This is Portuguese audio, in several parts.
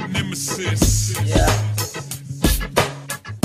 Nemesis.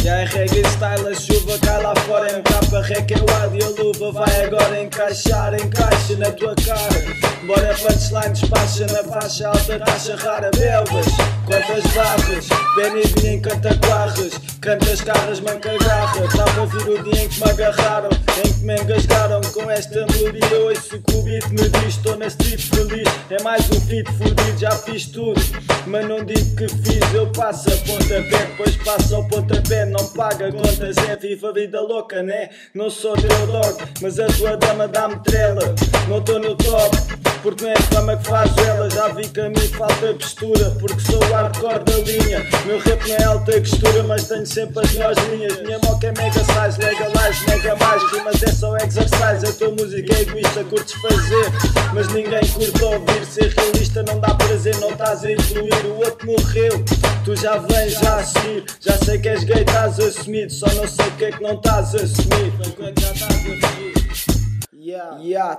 E aí, reggae style, a chuva cai lá fora em capa, requeado e a luva vai agora encaixar, encaixa na tua cara. Bora punchline, despacha na faixa alta, taxa rara, belgas. Quantas barras, BNB em cantaguarras, cantas carras, manca garra. Tá para vir o dia em que me agarraram, em que me engasgaram com esta melodia. Ouço que o beat me diz, estou na street feliz. É mais um feat fudido, já fiz tudo, mas não digo que fiz. Eu passo a pontapé, depois passo ao pontapé. Não paga contas, é viva a vida louca, né? Não sou teu dog, mas a tua dama dá-me trela. Não estou no top, porque não é a fama que faz ela. Já vi que a mim falta postura, porque sou o hardcore da linha. Meu rap não é alta costura, mas tenho sempre as melhores linhas. Minha moca é mega size, legalize, mega mais. Rimas é só exercise, a tua música é egoísta, curtes fazer, mas ninguém curte ouvir. Ser realista não dá prazer, não estás a evoluir. O outro morreu, tu já vens já a seguir. Já sei que és gay, estás assumido, só não sei o que é que não estás a assumir. Enquanto já estás a fugir.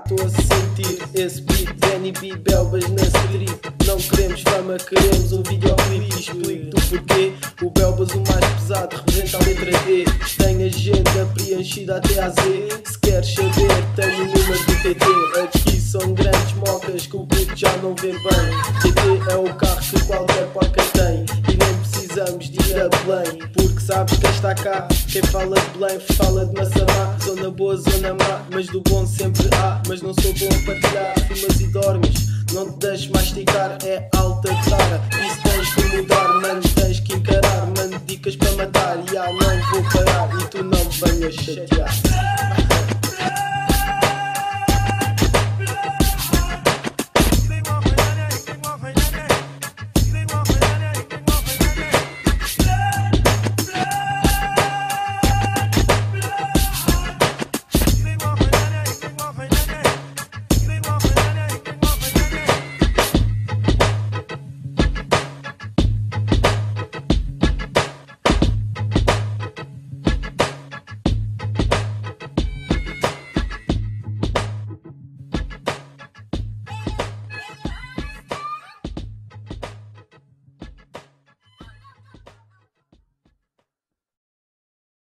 Tô a sentir esse beat, NB Belbas na street. Não queremos fama, queremos um videoclipe. Explico-te o porquê, o Belbas o mais pesado representa a letra D. Tem agenda preenchida até à Z. Se queres saber, tenho o número do TT. Aqui são grandes mocas que o puto já não vê bem. TT é o carro que qualquer porca tem, e nem precisamos de ir a Belém, porque sabes que está cá. Quem fala de Belém fala de Massamá. Zona boa, zona má, mas do bom sempre há. Mas não sou bom para tirar rimas e dormes. Não te deixes mastigar, é alta cara. Isso tens que mudar, mano, tens que encarar. Mano, dicas para matar, não vou parar e tu não me venhas chatear.